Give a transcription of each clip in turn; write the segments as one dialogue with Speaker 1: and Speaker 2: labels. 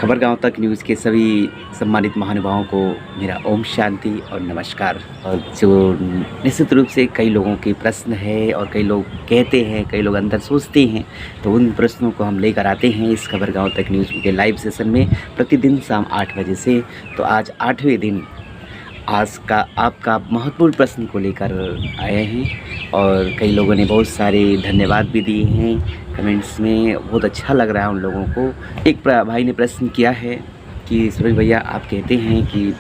Speaker 1: खबरगांव तक न्यूज़ के सभी सम्मानित महानुभावों को मेरा ओम शांति और नमस्कार। और जो निश्चित रूप से कई लोगों के प्रश्न है और कई लोग कहते हैं, कई लोग अंदर सोचते हैं, तो उन प्रश्नों को हम लेकर आते हैं इस खबरगांव तक न्यूज़ के लाइव सेशन में प्रतिदिन शाम 8 बजे से। तो आज 8वें दिन आज का आपका महत्वपूर्ण प्रश्न को लेकर आए हैं और कई लोगों ने बहुत सारे धन्यवाद भी दिए हैं कमेंट्स में। बहुत अच्छा लग रहा है उन लोगों को। एक भाई ने प्रश्न किया है कि सूरज भैया, आप कहते हैं कि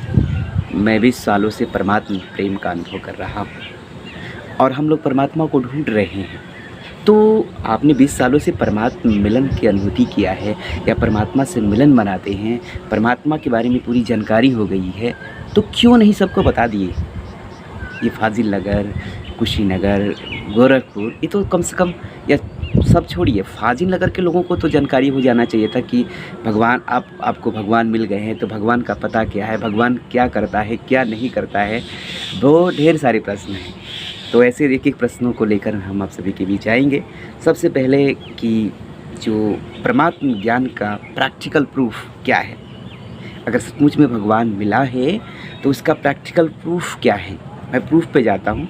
Speaker 1: मैं 20 सालों से परमात्मा प्रेम का अनुभव कर रहा हूँ और हम लोग परमात्मा को ढूंढ रहे हैं, तो आपने 20 सालों से परमात्मा मिलन की अनुभूति किया है या परमात्मा से मिलन मनाते हैं, परमात्मा के बारे में पूरी जानकारी हो गई है, तो क्यों नहीं सबको बता दिए? ये फाजिल नगर, कुशीनगर, गोरखपुर, ये तो कम से कम, या सब छोड़िए, फाजिल नगर के लोगों को तो जानकारी हो जाना चाहिए था कि भगवान आपको भगवान मिल गए हैं, तो भगवान का पता क्या है, भगवान क्या करता है, क्या नहीं करता है। वो ढेर सारे प्रश्न हैं, तो ऐसे एक एक प्रश्नों को लेकर हम आप सभी के बीच आएंगे। सबसे पहले कि जो परमात्म ज्ञान का प्रैक्टिकल प्रूफ क्या है, अगर सचमुच में भगवान मिला है तो उसका प्रैक्टिकल प्रूफ क्या है। मैं प्रूफ पे जाता हूँ,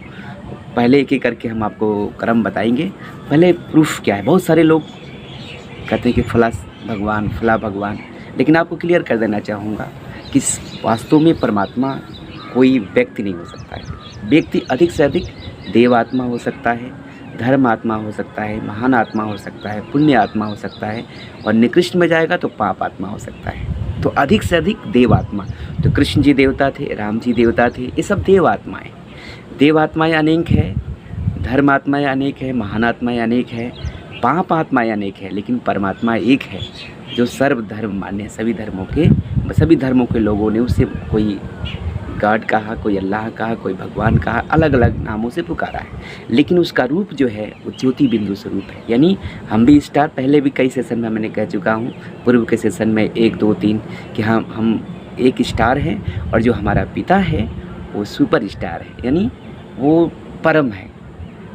Speaker 1: पहले एक एक करके हम आपको क्रम बताएंगे। पहले प्रूफ क्या है। बहुत सारे लोग कहते हैं कि फला भगवान, लेकिन आपको क्लियर कर देना चाहूँगा कि वास्तव में परमात्मा कोई व्यक्ति नहीं हो सकता है। व्यक्ति अधिक से अधिक देवात्मा हो सकता है, धर्म आत्मा हो सकता है, महान आत्मा हो सकता है, पुण्य आत्मा हो सकता है, और निकृष्ट में जाएगा तो पाप आत्मा हो सकता है। तो अधिक से अधिक देवात्मा, तो कृष्ण जी देवता थे, राम जी देवता थे, ये सब देवात्माएँ। देवात्माएँ अनेक है, धर्म आत्माएँ अनेक है, महान आत्माएँ अनेक है, पाप आत्माएँ अनेक है, लेकिन परमात्मा एक है जो सर्वधर्म मान्य। सभी धर्मों के लोगों ने उसे कोई गॉड कहा, कोई अल्लाह कहा, कोई भगवान कहा, अलग अलग नामों से पुकारा है, लेकिन उसका रूप जो है वो ज्योति बिंदु स्वरूप है। यानी हम भी स्टार, पहले भी कई सेशन में मैंने कह चुका हूँ, पूर्व के सेशन में 1, 2, 3, कि हम एक स्टार हैं और जो हमारा पिता है वो सुपर स्टार है, यानी वो परम है,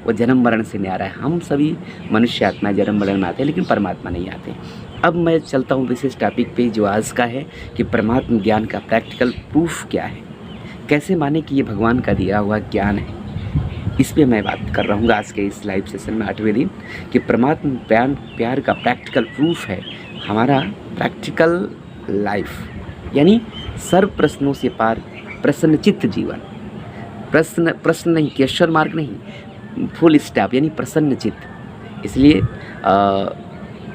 Speaker 1: वो जन्म मरण से न्यारा है। हम सभी मनुष्य आत्मा जन्म मरण में आते हैं, लेकिन परमात्मा नहीं आते। अब मैं चलता हूँ विशेष टॉपिक पे जो आज का है कि परमात्मा ज्ञान का प्रैक्टिकल प्रूफ क्या है, कैसे माने कि ये भगवान का दिया हुआ ज्ञान है। इस पे मैं बात कर रहा हूँ आज के इस लाइव सेशन में 8वें दिन, कि परमात्मा प्यार का प्रैक्टिकल प्रूफ है हमारा प्रैक्टिकल लाइफ, यानी सर्व प्रश्नों से पार प्रसन्नचित्त जीवन। प्रश्न नहीं, क्वेश्चन मार्क नहीं, फुल स्टॉप, यानी प्रसन्नचित्त। इसलिए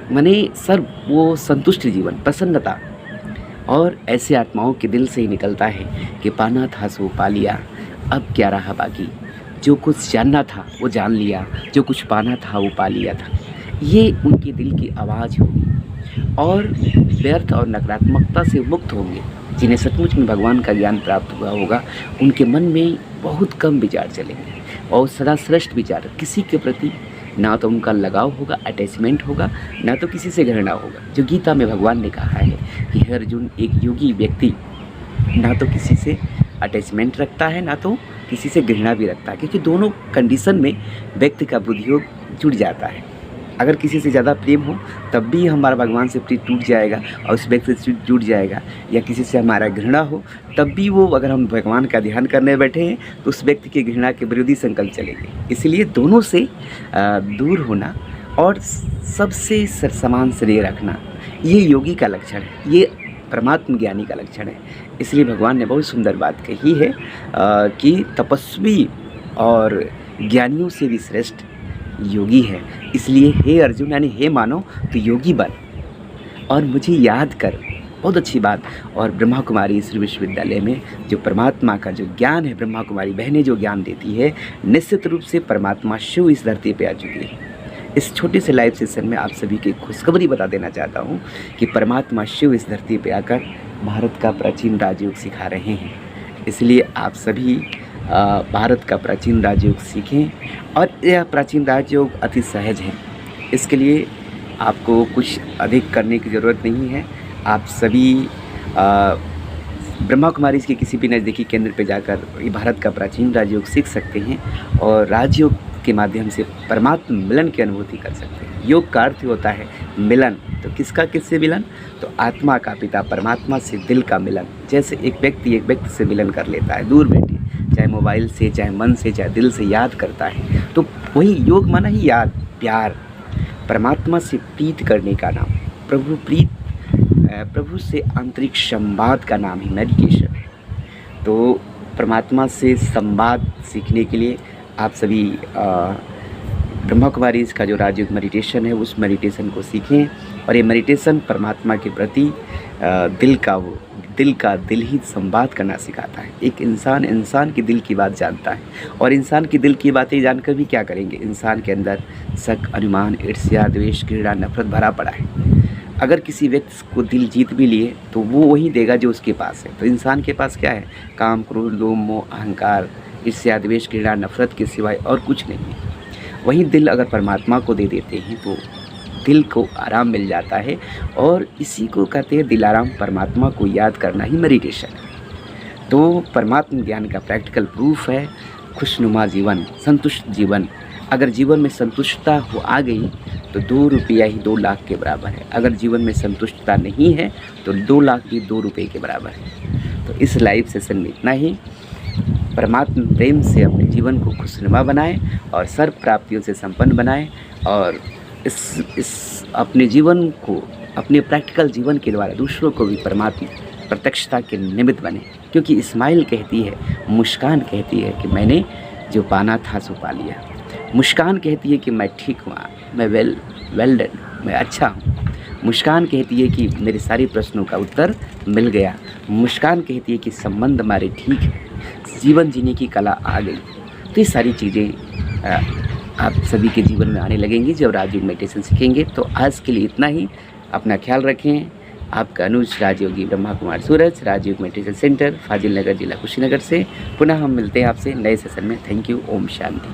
Speaker 1: माने सर्व वो संतुष्ट जीवन, प्रसन्नता। और ऐसे आत्माओं के दिल से ही निकलता है कि पाना था सो पा लिया, अब क्या रहा बाकी। जो कुछ जानना था वो जान लिया, जो कुछ पाना था वो पा लिया था। ये उनके दिल की आवाज़ होगी और व्यर्थ और नकारात्मकता से मुक्त होंगे। जिन्हें सचमुच में भगवान का ज्ञान प्राप्त हुआ होगा, उनके मन में बहुत कम विचार चलेंगे और सदा श्रेष्ठ विचार, किसी के प्रति ना तो उनका लगाव होगा, अटैचमेंट होगा, ना तो किसी से घृणा होगा। जो गीता में भगवान ने कहा है कि हे अर्जुन, एक योगी व्यक्ति ना तो किसी से अटैचमेंट रखता है, ना तो किसी से घृणा भी रखता है, क्योंकि दोनों कंडीशन में व्यक्ति का बुद्धियोग जुड़ जाता है। अगर किसी से ज़्यादा प्रेम हो तब भी हमारा भगवान से प्रीत टूट जाएगा और उस व्यक्ति से जुड़ जाएगा, या किसी से हमारा घृणा हो तब भी वो, अगर हम भगवान का ध्यान करने बैठे हैं तो उस व्यक्ति की घृणा के विरोधी संकल्प चलेंगे। इसलिए दोनों से दूर होना और सबसे समान स्नेह रखना, ये योगी का लक्षण है, ये परमात्म ज्ञानी का लक्षण है। इसलिए भगवान ने बहुत सुंदर बात कही है कि तपस्वी और ज्ञानियों से भी श्रेष्ठ योगी है। इसलिए हे अर्जुन, यानी हे मानव, तो योगी बन और मुझे याद कर। बहुत अच्छी बात। और ब्रह्मा कुमारी ईश्वर विश्वविद्यालय में जो परमात्मा का जो ज्ञान है, ब्रह्मा कुमारी बहनें जो ज्ञान देती है, निश्चित रूप से परमात्मा शिव इस धरती पे आ चुकी है। इस छोटे से लाइव सेशन में आप सभी की खुशखबरी बता देना चाहता हूँ कि परमात्मा शिव इस धरती पे आकर भारत का प्राचीन राजयोग सिखा रहे हैं। इसलिए आप सभी भारत का प्राचीन राजयोग सीखें, और यह प्राचीन राजयोग अति सहज है। इसके लिए आपको कुछ अधिक करने की ज़रूरत नहीं है। आप सभी ब्रह्मा कुमारी के किसी भी नज़दीकी केंद्र पर जाकर भारत का प्राचीन राजयोग सीख सकते हैं और राजयोग के माध्यम से परमात्मा मिलन की अनुभूति कर सकते हैं। योग का अर्थ होता है मिलन। तो किसका किससे मिलन? तो आत्मा का पिता परमात्मा से दिल का मिलन। जैसे एक व्यक्ति से मिलन कर लेता है दूर बैठे, चाहे मोबाइल से, चाहे मन से, चाहे दिल से याद करता है, तो वही योग माना ही याद, प्यार, परमात्मा से प्रीत करने का नाम, प्रभु से आंतरिक संवाद का नाम ही मेडिटेशन है। तो परमात्मा से संवाद सीखने के लिए आप सभी ब्रह्मा कुमारीज़ का जो राजयोग मेडिटेशन है उस मेडिटेशन को सीखें। और ये मेडिटेशन परमात्मा के प्रति दिल ही संवाद करना सिखाता है। एक इंसान के दिल की बात जानता है, और इंसान की दिल की बातें जानकर भी क्या करेंगे? इंसान के अंदर शक, अनुमान, ईर्ष्या, द्वेष, घृणा, नफरत भरा पड़ा है। अगर किसी व्यक्ति को दिल जीत भी लिए तो वो वही देगा जो उसके पास है। तो इंसान के पास क्या है? काम, क्रोध, लोभ, मोह, अहंकार, ईर्ष्या, द्वेष, घृणा, नफरत के सिवाय और कुछ नहीं है। वही दिल अगर परमात्मा को दे देते हैं तो दिल को आराम मिल जाता है, और इसी को कहते हैं दिल आराम। परमात्मा को याद करना ही मेडिटेशन है। तो परमात्मा ज्ञान का प्रैक्टिकल प्रूफ है खुशनुमा जीवन, संतुष्ट जीवन। अगर जीवन में संतुष्टता हो आ गई तो 2 रुपया ही 2 लाख के बराबर है। अगर जीवन में संतुष्टता नहीं है तो 2 लाख भी 2 रुपये के बराबर है। तो इस लाइव सेशन में इतना ही। परमात्मा प्रेम से अपने जीवन को खुशनुमा बनाएं और सर्व प्राप्तियों से संपन्न बनाएं, और इस अपने जीवन को, अपने प्रैक्टिकल जीवन के द्वारा दूसरों को भी परमात्मा प्रत्यक्षता के निमित्त बने। क्योंकि स्माइल कहती है, मुस्कान कहती है कि मैंने जो पाना था सो पा लिया। मुस्कान कहती है कि मैं ठीक हुआ, मैं वेल डन, मैं अच्छा हूँ। मुस्कान कहती है कि मेरे सारे प्रश्नों का उत्तर मिल गया। मुस्कान कहती है कि संबंध हमारे ठीक है, जीवन जीने की कला आ गई। तो ये सारी चीज़ें आप सभी के जीवन में आने लगेंगी जब राजयोग मेडिटेशन सीखेंगे। तो आज के लिए इतना ही। अपना ख्याल रखें। आपका अनुज राजयोगी ब्रह्मा कुमार सूरज, राजयोग मेडिटेशन सेंटर, फाजिल नगर, जिला कुशीनगर से। पुनः हम मिलते हैं आपसे नए सेशन में। Thank you. ओम शांति।